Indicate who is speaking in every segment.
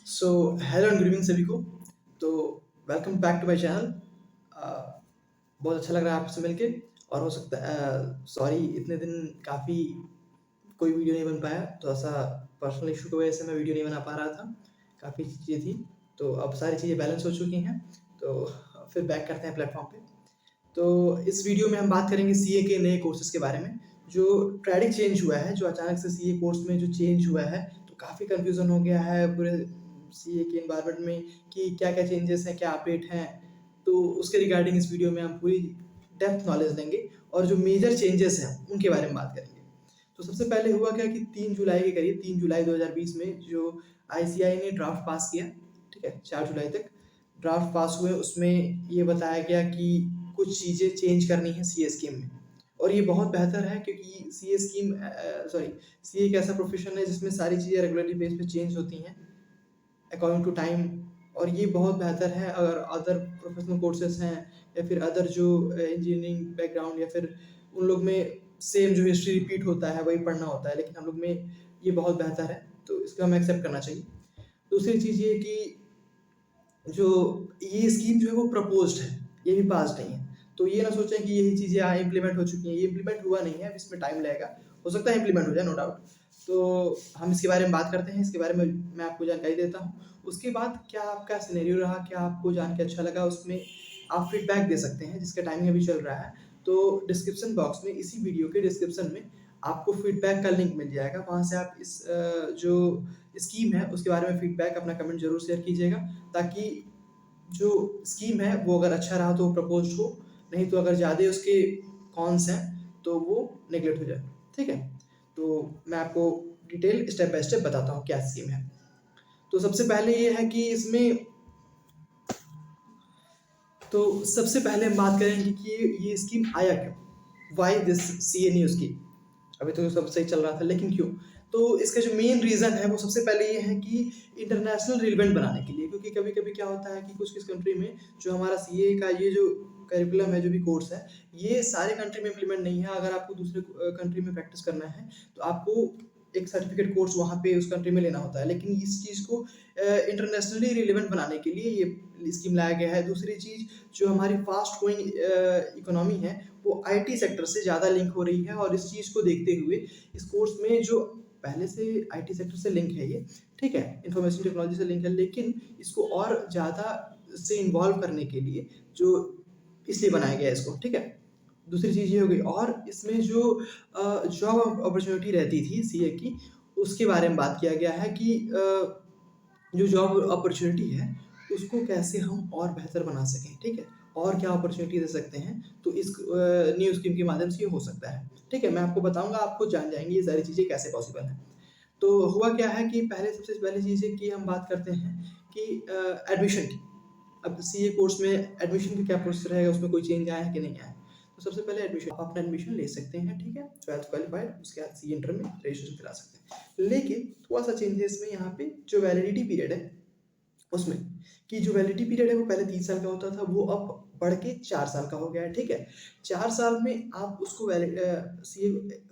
Speaker 1: So hello and good evening सभी को। तो welcome back to my channel. बहुत अच्छा लग रहा है आपसे मिलके। और हो सकता है सॉरी इतने दिन काफ़ी कोई वीडियो नहीं बन पाया, थोड़ा सा पर्सनल इशू की वजह से मैं वीडियो नहीं बना पा रहा था। काफ़ी चीज़ें थी, तो अब सारी चीज़ें बैलेंस हो चुकी हैं। तो फिर बैक करते हैं प्लेटफॉर्म पे। तो इस वीडियो में हम बात करेंगे सीए के नए कोर्सेज़ के बारे में, जो ट्रेडिक चेंज हुआ है, जो अचानक से सीए कोर्स में जो चेंज हुआ है, तो काफ़ी कन्फ्यूज़न हो गया है पूरे सीए के एनवायरनमेंट में कि क्या-क्या चेंजेस हैं, क्या अपडेट हैं। तो उसके रिगार्डिंग इस वीडियो में हम पूरी डेप्थ नॉलेज लेंगे और जो मेजर चेंजेस हैं, उनके बारे में बात करेंगे। तो सबसे पहले हुआ क्या कि 3 जुलाई के करीब 3 जुलाई 2020 में जो आईसीएआई ने ड्राफ्ट पास किया, ठीक है? 4 जुलाई तक ड्राफ्ट पास हुए, उसमें ये बताया गया कि कुछ चीज़ें चेंज करनी है सीए स्कीम में। और ये बहुत बेहतर है क्योंकि सीए स्कीम सॉरी सीए एक ऐसा प्रोफ़ेशन है जिसमें सारी चीज़ें रेगुलरली बेस पे चेंज होती हैं अकॉर्डिंग टू टाइम। और ये बहुत बेहतर है अगर अदर प्रोफ़ेशनल कोर्सेज़ हैं या फिर अदर जो इंजीनियरिंग बैकग्राउंड या फिर उन लोग में सेम जो हिस्ट्री रिपीट होता है वही पढ़ना होता है, लेकिन हम लोग में ये बहुत बेहतर है, तो इसको हमें एक्सेप्ट करना चाहिए। दूसरी चीज़ ये कि जो ये स्कीम जो है वो प्रपोज्ड है, ये भी पास्ड नहीं है। तो ये ना सोचें कि यही चीज़ें इम्प्लीमेंट हो चुकी हैं, ये इम्प्लीमेंट हुआ नहीं है, अब इसमें टाइम लगेगा। हो सकता है इम्प्लीमेंट हो जाए, नो डाउट। तो हम इसके बारे में बात करते हैं, इसके बारे में मैं आपको जानकारी देता हूँ। उसके बाद क्या आपका सिनेरियो रहा, क्या आपको जान के अच्छा लगा, उसमें आप फीडबैक दे सकते हैं, जिसका टाइमिंग अभी चल रहा है। तो डिस्क्रिप्शन बॉक्स में, इसी वीडियो के डिस्क्रिप्शन में आपको फीडबैक का लिंक मिल जाएगा। वहाँ से आप इस जो स्कीम है, उसके बारे में फीडबैक अपना कमेंट ज़रूर शेयर कीजिएगा, ताकि जो स्कीम है वो अगर अच्छा रहा तो वो प्रपोज्ड हो, नहीं तो अगर ज़्यादा उसके कॉन्स हैं तो वो नेगलेक्ट हो जाए, ठीक है? तो मैं आपको डिटेल स्टेप बाय स्टेप बताता हूँ क्या स्कीम है। तो सबसे पहले ये है कि इसमें तो सबसे पहले हम बात करेंगे कि ये स्कीम आया क्यों? Why this CA new scheme? अभी तो सब सही चल रहा था, लेकिन क्यों? तो इसका जो मेन रीज़न है वो सबसे पहले ये है कि इंटरनेशनल रिलेवेंट बनाने के लिए, क्योंकि कभी-कभी क्या होता है कि कुछ-कुछ कंट्री में जो हमारा सीए का ये जो करिकुलम है, जो भी कोर्स है, ये सारे कंट्री में इम्प्लीमेंट नहीं है। अगर आपको दूसरे कंट्री में प्रैक्टिस करना है, तो आपको एक सर्टिफिकेट कोर्स वहाँ पे उस कंट्री में लेना होता है। लेकिन इस चीज़ को इंटरनेशनली रिलेवेंट बनाने के लिए ये स्कीम लाया गया है। दूसरी चीज़, जो हमारी फास्ट ग्रोइंग इकोनॉमी है, वो आईटी सेक्टर से ज़्यादा लिंक हो रही है, और इस चीज़ को देखते हुए इस कोर्स में जो पहले से आईटी सेक्टर से लिंक है ये, ठीक है, इंफॉर्मेशन टेक्नोलॉजी से लिंक है, लेकिन इसको और ज़्यादा से इन्वॉल्व करने के लिए जो इसलिए बनाया गया है इसको, ठीक है। दूसरी चीज़ ये हो गई, और इसमें जो जॉब अपॉर्चुनिटी रहती थी सीए की, उसके बारे में बात किया गया है कि जो जॉब अपॉर्चुनिटी है, उसको कैसे हम और बेहतर बना सकें, ठीक है? और क्या अपॉर्चुनिटी दे सकते हैं, तो इस न्यू स्कीम के माध्यम से ये हो सकता है, ठीक है? मैं आपको बताऊँगा, आप खुद जान जाएँगे ये सारी चीज़ें कैसे पॉसिबल हैं। तो हुआ क्या है कि पहले सबसे पहली चीज़ है कि हम बात करते हैं कि एडमिशन की। अब सीए कोर्स में एडमिशन का क्या प्रोसेस रहेगा, उसमें कोई चेंज आया है कि नहीं आया है? तो सबसे पहले एडमिशन, आप अपना एडमिशन ले सकते हैं, ठीक है? 12th क्वालिफाइड, उसके बाद सीए इंटर में रजिस्ट्रेशन करा सकते हैं। लेकिन थोड़ा-सा चेंज है इसमें, यहाँ पे जो वैलिडिटी पीरियड है उसमें, कि जो वैलिडिटी पीरियड है वो पहले 3 साल का होता था, वो अब बढ़ के 4 साल का हो गया है, ठीक है? 4 साल में आप उसको सीए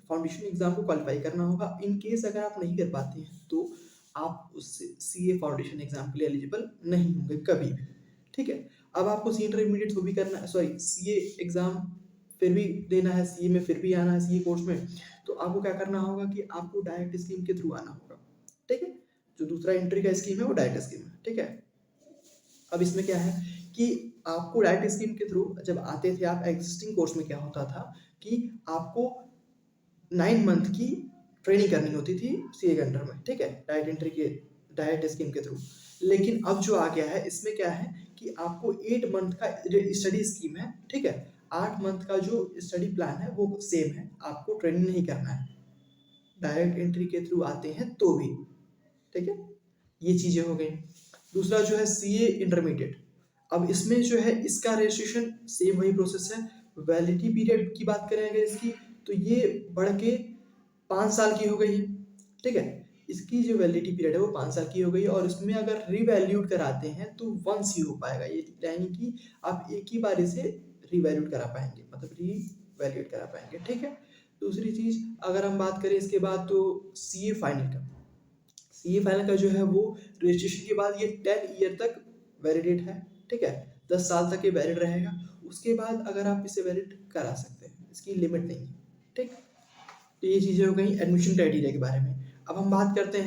Speaker 1: फाउंडेशन एग्ज़ाम को क्वालीफाई करना होगा। इन केस अगर आप नहीं कर पाते हैं, तो आप उस सीए फाउंडेशन एग्ज़ाम के लिए एलिजिबल नहीं होंगे कभी भी, ठीक है? अब आपको सी इंटरमीडिएट वो भी करना है, सॉरी सीए एग्ज़ाम फिर भी देना है, सीए में फिर भी आना है सीए कोर्स में, तो आपको क्या करना होगा कि आपको डायरेक्ट स्कीम के थ्रू आना होगा, ठीक है? जो दूसरा एंट्री का स्कीम है वो डायरेक्ट स्कीम है, ठीक है? अब इसमें क्या है कि आपको डायरेक्ट स्कीम के थ्रू जब आते थे आप, एग्जिस्टिंग कोर्स में क्या होता था कि आपको 9 मंथ की ट्रेनिंग करनी होती थी सीए के अंडर में, ठीक है? डायरेक्ट स्कीम के थ्रू। लेकिन अब जो आ गया है, इसमें क्या है कि आपको 8 मंथ का जो स्टडी स्कीम है, ठीक है? 8 मंथ का जो स्टडी प्लान है वो सेम है, आपको ट्रेनिंग नहीं करना है। डायरेक्ट एंट्री के थ्रू आते हैं तो भी, ठीक है? ये चीज़ें हो गई। दूसरा जो है सीए इंटरमीडिएट। अब इसमें जो है इसका रजिस्ट्रेशन सेम वही प्रोसेस है। वैलिडिटी पीरियड की बात करें अगर इसकी, तो ये बढ़ के 5 साल की हो गई है, ठीक है? इसकी जो वैलिडिटी पीरियड है वो 5 साल की हो गई है, और इसमें अगर रीवैल्यूड कराते हैं तो वन्स ही हो पाएगा। ये यानी कि आप एक ही बार इसे रीवैल्यूड करा पाएँगे, मतलब रीवैल्यूएट करा पाएँगे, ठीक है? दूसरी चीज़, अगर हम बात करें इसके बाद, तो सीए फाइनल का। सीए फाइनल का जो है वो रजिस्ट्रेशन के बाद ये 10 ईयर तक वैलिडेट है, ठीक है? 10 साल तक ये वैलिड रहेगा। उसके बाद अगर आप इसे वैलिड करा सकते हैं, इसकी लिमिट नहीं है, ठीक? तो ये चीज़ें हो गई एडमिशन क्राइटेरिया के बारे में। अब हम बात करते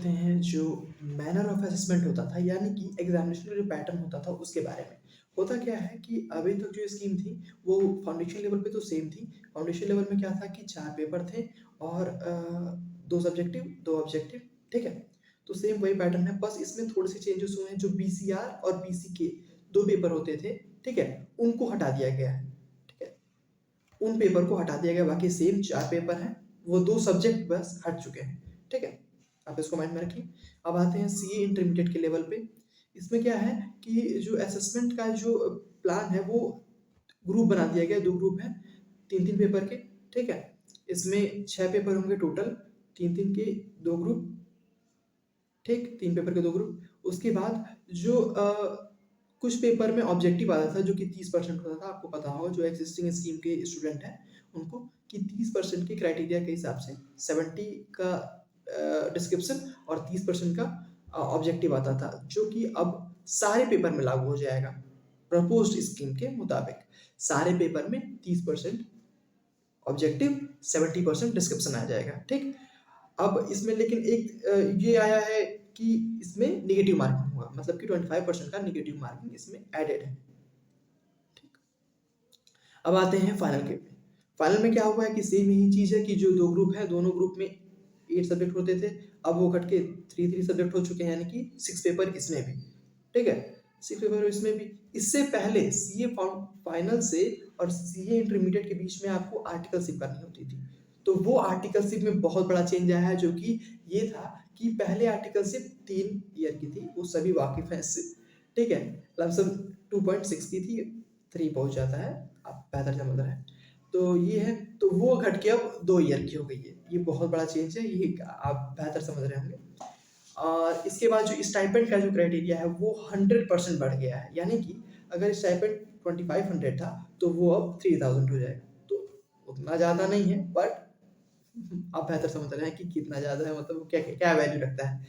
Speaker 1: हैं जो मैनर ऑफ असेसमेंट होता था, यानी कि एग्जामिनेशन का जो पैटर्न होता था उसके बारे में। होता क्या है कि अभी तक जो स्कीम थी वो फाउंडेशन लेवल पे तो सेम थी। फाउंडेशन लेवल में क्या था कि 4 पेपर थे और 2 सब्जेक्टिव 2 ऑब्जेक्टिव, ठीक है? तो सेम वही पैटर्न है, बस इसमें थोड़े से चेंजेस हुए हैं। जो बीसीआर और बीसीके 2 पेपर होते थे, ठीक है? उनको हटा दिया गया है, ठीक है? उन पेपर को हटा दिया गया, बाकी सेम 4 पेपर हैं, वो 2 सब्जेक्ट बस हट चुके हैं, ठीक है? आप इसको माइंड में रखिए। अब आते हैं सीए इंटरमीडिएट के लेवल पे। इसमें क्या है कि जो असेसमेंट का जो प्लान है वो ग्रुप बना दिया गया है, 2 ग्रुप हैं, 3-3 पेपर के, ठीक है? इसमें 6 पेपर होंगे टोटल, 3-3 के 2 ग्रुप, ठीक? 3 पेपर के 2 ग्रुप। उसके बाद जो कुछ पेपर में ऑब्जेक्टिव आता था जो कि 30% होता था, आपको पता होगा जो एक्जिस्टिंग स्कीम के स्टूडेंट हैं उनको, कि 30% के क्राइटेरिया के हिसाब से 70 का डिस्क्रिप्शन और 30% का ऑब्जेक्टिव आता था, जो कि अब सारे पेपर में लागू हो जाएगा। प्रपोज्ड स्कीम के मुताबिक सारे पेपर में 30% ऑब्जेक्टिव, 70% डिस्क्रिप्शन आ जाएगा, ठीक? अब इसमें लेकिन एक ये आया है कि इसमें नेगेटिव मार्किंग हुआ, मतलब कि 25% का नेगेटिव मार्किंग इसमें एडेड है, ठीक? अब आते हैं फाइनल के पे। फाइनल में क्या हुआ है कि सेम यही चीज़ है कि जो 2 ग्रुप है, दोनों ग्रुप में 8 सब्जेक्ट होते थे, अब वो कट के 3-3 सब्जेक्ट हो चुके हैं, यानी कि 6 पेपर इसमें भी, ठीक है? 6 पेपर इसमें भी। इससे पहले सीए फाइनल से और सीए इंटरमीडिएट के बीच में आपको आर्टिकलशिप करनी होती थी। तो वो आर्टिकलशिप में बहुत बड़ा चेंज आया है, जो कि ये था कि पहले आर्टिकलशिप 3 ईयर की थी, वो सभी वाकिफ़ हैं इससे, ठीक है? लमसम 2.6 की थी, 3 पहुँच जाता है, आप बेहतर समझ रहे हैं। तो ये है, तो वो घट के अब 2 ईयर की हो गई है। ये बहुत बड़ा चेंज है, ये आप बेहतर समझ रहे होंगे। और इसके बाद जो स्टाइपेंड का जो क्राइटेरिया है वो 100% बढ़ गया है, यानी कि अगर स्टाइपेंड 2500 था तो वो अब 3000 हो जाएगा। तो उतना ज़्यादा नहीं है, बट आप बेहतर समझ रहे हैं कि कितना ज़्यादा है, मतलब वो क्या क्या वैल्यू रखता है,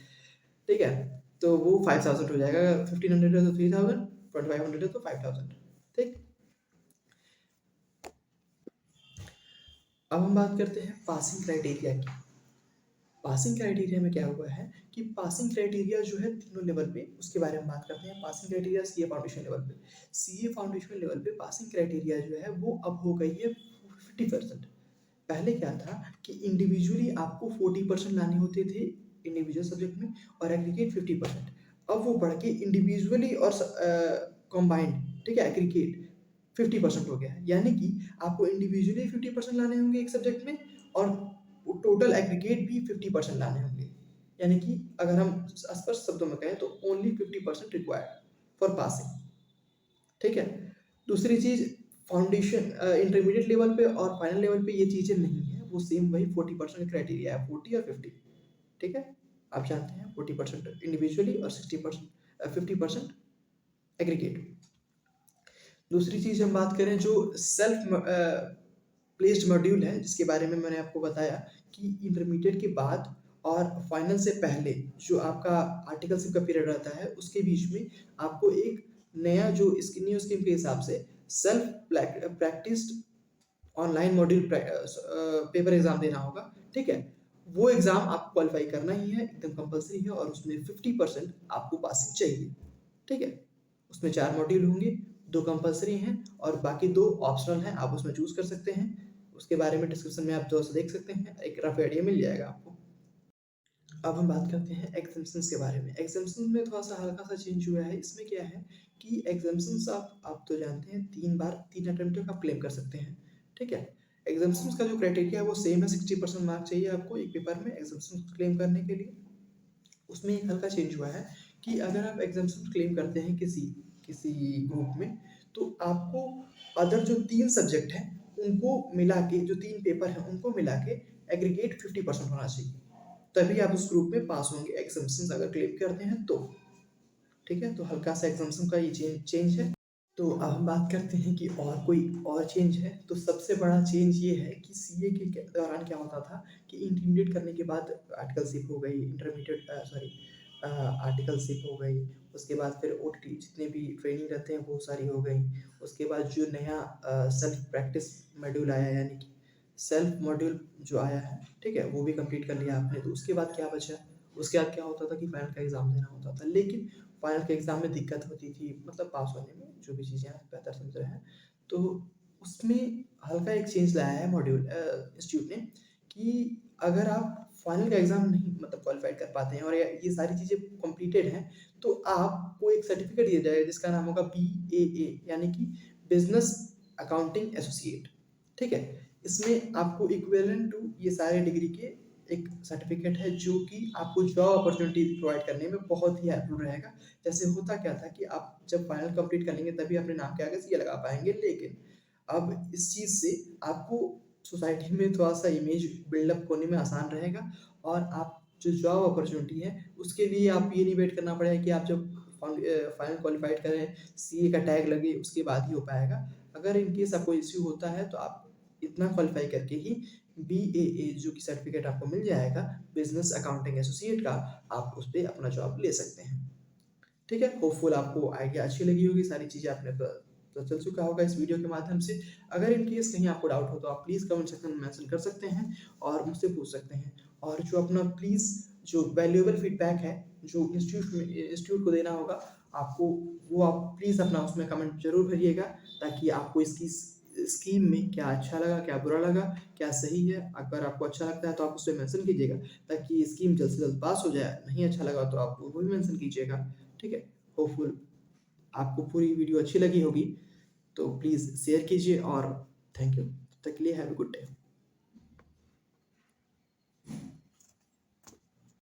Speaker 1: ठीक है? तो वो 5000 हो जाएगा, अगर 1500 है तो 3000, 2500 है तो 5000, ठीक? अब हम बात करते हैं पासिंग क्राइटेरिया की। पासिंग क्राइटेरिया में क्या हुआ है कि पासिंग क्राइटेरिया जो है तीनों लेवल पे, उसके बारे में बात करते हैं। Passing criteria CA foundation level पे, सीए फाउंडेशन लेवल पे पासिंग क्राइटेरिया जो है वो अब हो गई है 50%। पहले क्या था कि इंडिविजुअली आपको 40% लाने होते थे इंडिविजुअल सब्जेक्ट में, और एग्रीगेट 50%। अब वो बढ़ के इंडिविजुअली और कंबाइंड, ठीक है, एग्रीगेट 50% हो गया है, यानी कि आपको इंडिविजुअली 50% लाने होंगे एक सब्जेक्ट में, और टोटल एग्रीगेट भी 50% लाने होंगे, यानी कि अगर हम स्पष्ट शब्दों में कहें तो ओनली 50% रिक्वायर्ड फॉर पासिंग, ठीक है? दूसरी चीज़, फाउंडेशन इंटरमीडिएट लेवल पे और फाइनल लेवल पे ये चीज़ें नहीं है, वो सेम वही 40% क्राइटेरिया है, 40 और 50, ठीक है? आप जानते हैं 40% इंडिविजुअली और 60% 50% एग्रीगेट। दूसरी चीज़ हम बात करें जो सेल्फ प्लेस्ड मॉड्यूल है, जिसके बारे में मैंने आपको बताया कि इंटरमीडिएट के बाद और फाइनल से पहले जो आपका आर्टिकलशिप का पीरियड रहता है, उसके बीच में आपको एक नया जो न्यू स्कीम के हिसाब से self practised online module paper exam देना होगा, ठीक है? वो एग्जाम आपको क्वालिफाई करना ही है, एकदम कंपलसरी है, और उसमें 50% आपको पासिंग चाहिए, ठीक है? उसमें 4 मॉड्यूल होंगे, 2 कंपलसरी हैं और बाकी 2 ऑप्शनल हैं, आप उसमें चूज़ कर सकते हैं। उसके बारे में डिस्क्रिप्शन में आप थोड़ा-सा देख सकते हैं, एक रफ आइडिया मिल जाएगा आपको। अब हम बात करते हैं एग्ज़म्पशंस के बारे में। एग्ज़म्पशंस में थोड़ा-सा हल्का-सा चेंज हुआ है। इसमें क्या है कि एग्ज़म्पशंस आप तो जानते हैं 3 बार 3 अटेम्प्ट तक आप क्लेम कर सकते हैं, ठीक है? एग्ज़म्पशंस का जो क्राइटेरिया है वो सेम है, 60% मार्क चाहिए आपको एक पेपर में एग्ज़म्पशंस क्लेम करने के लिए। उसमें एक हल्का चेंज हुआ है कि अगर आप एग्ज़म्पशन क्लेम करते हैं किसी किसी ग्रुप में, तो आपको अदर जो 3 सब्जेक्ट हैं, उनको मिला के, जो 3 पेपर हैं, उनको मिला के एग्रीगेट 50% होना चाहिए। तभी आप उस ग्रुप में पास होंगे, एग्ज़म्पशंस अगर क्लेम करते हैं तो, ठीक है? तो हल्का-सा एग्ज़म्पशन का ये चेंज है। तो अब हम बात करते हैं कि और कोई और चेंज है, तो सबसे बड़ा चेंज ये है कि सीए के दौरान क्या होता था कि इंटरमीडिएट करने के बाद आर्टिकलशिप हो गई, आर्टिकलशिप हो गई, उसके बाद फिर ओटीटी जितने भी ट्रेनिंग रहते हैं वो सारी हो गई। उसके बाद जो नया सेल्फ प्रैक्टिस मॉड्यूल आया, यानी कि सेल्फ मॉड्यूल जो आया है, ठीक है? वो भी कंप्लीट कर लिया आपने, तो उसके बाद क्या बचा? उसके बाद क्या होता था कि फाइनल का एग्ज़ाम देना होता था, लेकिन फाइनल के एग्ज़ाम में दिक्कत होती थी, मतलब पास होने में, जो भी चीज़ें आप बेहतर समझ रहे हैं। तो उसमें हल्का एक चेंज लाया है इंस्टीट्यूट ने, कि अगर आप फाइनल का एग्ज़ाम नहीं मतलब क्वालीफाई कर पाते हैं और ये सारी चीज़ें कंप्लीटेड हैं, तो आपको एक सर्टिफ़िकेट दिया जाएगा जिसका नाम होगा बीएए, यानी कि बिज़नेस अकाउंटिंग एसोसिएट, ठीक है? इसमें आपको इक्विवेलेंट टू ये सारे डिग्री के एक सर्टिफ़िकेट है, जो कि आपको जॉब अपॉर्च्युनिटी प्रोवाइड करने में बहुत ही हेल्पफुल रहेगा। जैसे होता क्या था कि आप जब फाइनल कंप्लीट कर लेंगे तभी अपने नाम के आगे सीए लगा पाएँगे, लेकिन अब इस चीज़ से आपको सोसाइटी में थोड़ा-सा इमेज बिल्डअप होने में आसान रहेगा, और आप जो जॉब अपॉर्च्युनिटी है, उसके लिए आप ये नहीं वेट करना पड़ेगा कि आप जब फाइनल क्वालिफाइड करें, सीए का टैग लगे, उसके बाद ही हो पाएगा। अगर इन केस आपको इश्यू होता है, तो आप इतना क्वालिफ़ाई करके ही बीएए जो कि सर्टिफ़िकेट आपको मिल जाएगा, बिज़नेस अकाउंटिंग एसोसिएट का, आप उस पे अपना जॉब ले सकते हैं। ठीक है? होपफुल आपको आइडिया अच्छी लगी होगी, सारी चीज़ें आपने पता चल चुका होगा इस वीडियो के माध्यम से। अगर इन केस कहीं आपको डाउट हो, तो आप प्लीज़ कमेंट सेक्शन में मेंशन कर सकते हैं और मुझसे पूछ सकते हैं। और जो अपना प्लीज़ जो वैल्यूएबल फीडबैक है, जो इंस्टीट्यूट को देना होगा आपको, वो आप प्लीज़ अपना उसमें कमेंट ज़रूर भरिएगा, ताकि आपको इसकी स्कीम में क्या अच्छा लगा, क्या बुरा लगा, क्या सही है। अगर आपको अच्छा लगता है तो आप उसपे मेंशन कीजिएगा, ताकि ये स्कीम जल्द से जल्द पास हो जाए। नहीं अच्छा लगा तो आप वो भी मेंशन कीजिएगा, ठीक है? होपफुल आपको पूरी वीडियो अच्छी लगी होगी, तो प्लीज़ शेयर कीजिए, और थैंक यू। तब तक के लिए हैव अ गुड डे।